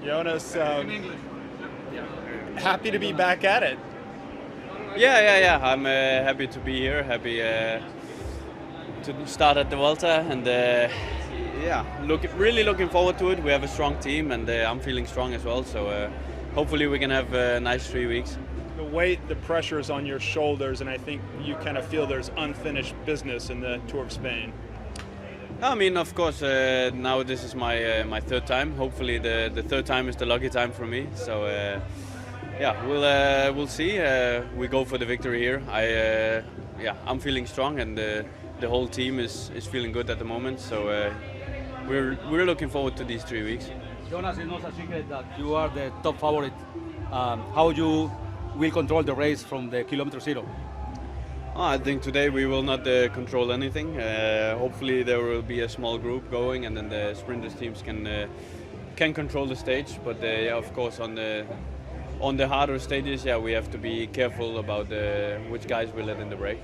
Jonas, happy to be back at it. Yeah. I'm happy to be here. Happy to start at the Vuelta, and really looking forward to it. We have a strong team, and I'm feeling strong as well. So hopefully we can have a nice 3 weeks. The weight, the pressure is on your shoulders, and I think you kind of feel there's unfinished business in the Tour of Spain. I mean, of course, now this is my third time. Hopefully the third time is the lucky time for me. So we'll see. We go for the victory here. I'm feeling strong, and the whole team is feeling good at the moment. So we're looking forward to these 3 weeks. Jonas, it's not a secret that you are the top favorite. How you will control the race from the kilometer zero? I think today we will not control anything. Hopefully there will be a small group going, and then the sprinters teams can control the stage. But of course on the harder stages, we have to be careful about which guys we let in the break.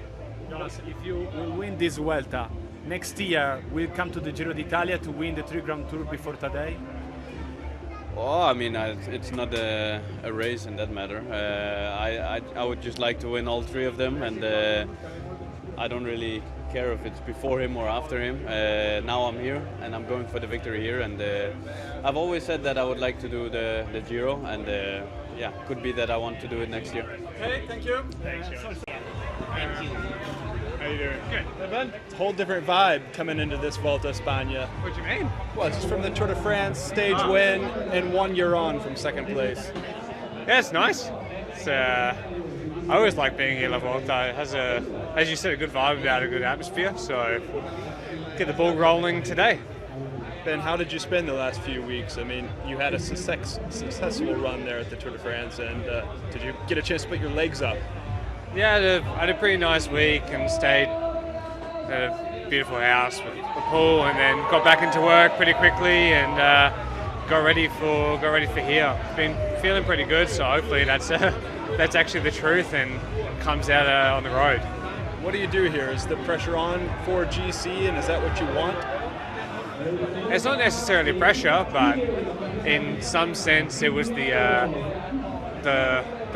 Jonas, if you will win this Vuelta, next year we'll come to the Giro d'Italia to win the 3 Grand Tour before today? Oh, I mean, it's not a race in that matter. I would just like to win all 3 of them, and I don't really care if it's before him or after him. Now I'm here, and I'm going for the victory here, and I've always said that I would like to do the Giro, and could be that I want to do it next year. Okay, thank you. Thanks, Jonas. Thank you. How you doing? Good. Whole different vibe coming into this Vuelta España. What do you mean? Well, it's from the Tour de France, stage win, and 1 year on from second place. Yeah, it's nice. I always like being here at La Vuelta. It has as you said, a good vibe about it, a good atmosphere. So get the ball rolling today. Ben, how did you spend the last few weeks? I mean, you had a successful run there at the Tour de France, and did you get a chance to put your legs up? Yeah, I had a pretty nice week and stayed at a beautiful house with a pool, and then got back into work pretty quickly and got ready for here. Been feeling pretty good, so hopefully that's actually the truth and comes out on the road. What do you do here? Is the pressure on for GC, and is that what you want? It's not necessarily pressure, but in some sense it was the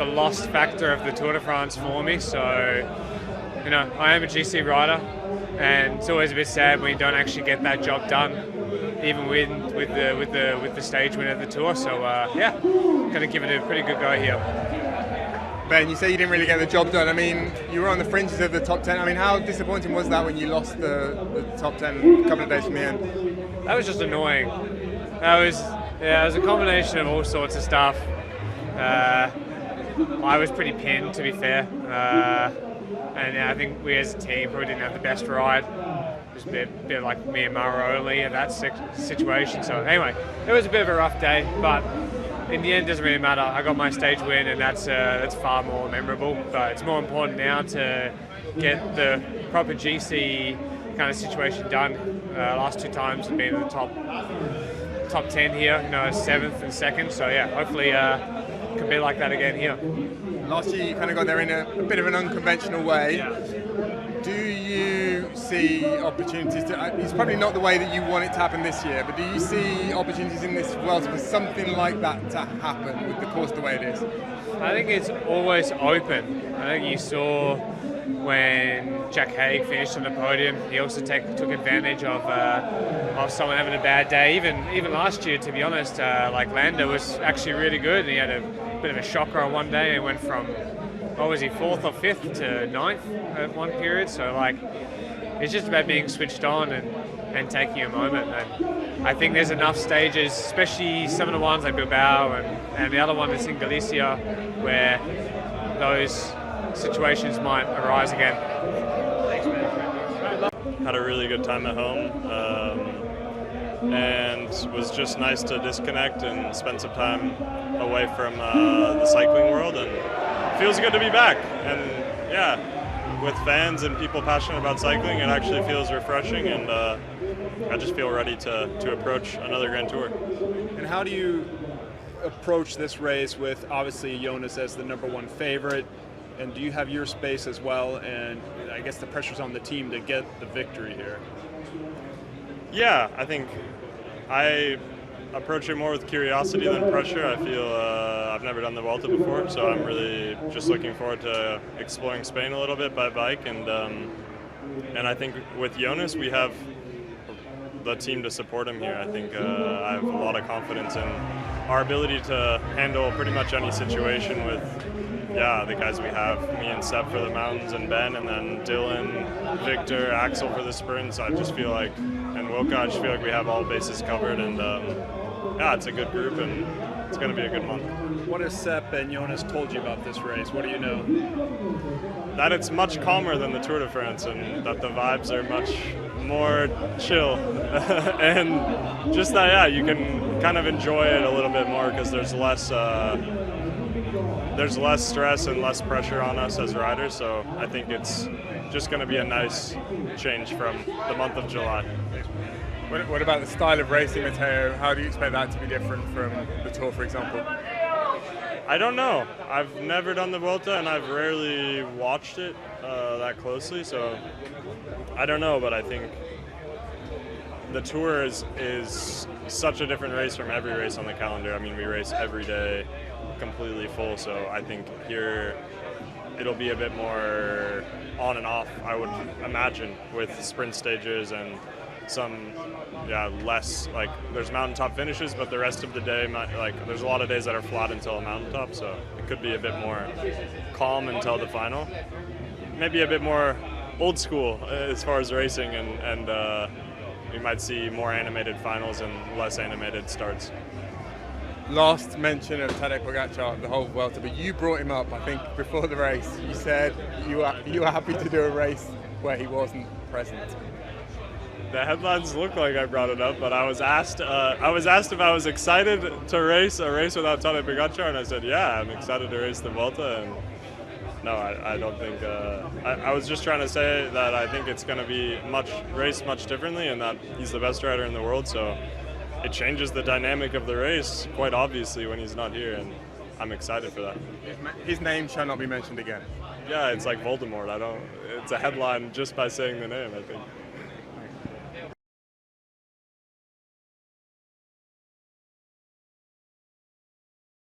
lost factor of the Tour de France for me. So, I am a GC rider, and it's always a bit sad when you don't actually get that job done, even with the stage win of the Tour. So, gonna give it a pretty good go here. Ben, you say you didn't really get the job done. I mean, you were on the fringes of the top 10. I mean, how disappointing was that when you lost the top 10 a couple of days from the end? That was just annoying. It was a combination of all sorts of stuff. I was pretty pinned, to be fair, and I think we as a team probably didn't have the best ride. It was a bit like me and Mara only in that situation. So anyway, it was a bit of a rough day, but in the end, it doesn't really matter. I got my stage win, and that's far more memorable. But it's more important now to get the proper GC kind of situation done. Last 2 times have been in the top 10 here, 7th and 2nd. So hopefully can be like that again here. Last year you kind of got there in a bit of an unconventional way. Yeah. Do you see opportunities it's probably not the way that you want it to happen this year, but do you see opportunities in this world for something like that to happen with the course the way it is? I think it's always open. I think you saw when Jack Haig finished on the podium, he also took advantage of someone having a bad day. Even last year, to be honest, like Landa was actually really good, and he had a bit of a shocker on one day. He went from, 4th or 5th to 9th at one period. So it's just about being switched on and taking a moment. And I think there's enough stages, especially some of the ones like Bilbao and the other one that's in Galicia, where those situations might arise again. Thanks, man. Had a really good time at home, and it was just nice to disconnect and spend some time away from the cycling world, and it feels good to be back. And with fans and people passionate about cycling, it actually feels refreshing, and I just feel ready to approach another Grand Tour. And how do you approach this race with obviously Jonas as the #1 favorite? And do you have your space as well? And I guess the pressure's on the team to get the victory here. Yeah, I think I approach it more with curiosity than pressure. I feel I've never done the Vuelta before, so I'm really just looking forward to exploring Spain a little bit by bike. And I think with Jonas, we have the team to support him here. I think I have a lot of confidence in our ability to handle pretty much any situation with the guys we have, me and Seb for the mountains and Ben, and then Dylan, Victor, Axel for the sprints. I just feel like, and Wilka, I just feel like we have all bases covered, and it's a good group and it's going to be a good month. What has Seb and Jonas told you about this race? What do you know? That it's much calmer than the Tour de France and that the vibes are much more chill and just that you can kind of enjoy it a little bit more because there's less stress and less pressure on us as riders, so I think it's just going to be a nice change from the month of July. What about the style of racing, Matteo? How do you expect that to be different from the Tour, for example? I don't know. I've never done the Vuelta and I've rarely watched it that closely, so I don't know, but I think the Tour is such a different race from every race on the calendar. I mean, we race every day completely full, so I think here it'll be a bit more on and off, I would imagine, with sprint stages and some less, like there's mountaintop finishes, but the rest of the day there's a lot of days that are flat until a mountaintop, so it could be a bit more calm until the final, maybe a bit more old school as far as racing, and we might see more animated finals and less animated starts. Last mention of Tadej Pogacar, the whole Vuelta, but you brought him up, I think, before the race. You said you were happy to do a race where he wasn't present. The headlines look like I brought it up, but I was asked if I was excited to race a race without Tadej Pogacar, and I said, yeah, I'm excited to race the Vuelta. And no, I don't think. I was just trying to say that I think it's going to be raced much differently, and that he's the best rider in the world. So it changes the dynamic of the race quite obviously when he's not here, and I'm excited for that. His name shall not be mentioned again. Yeah, it's like Voldemort. It's a headline just by saying the name, I think.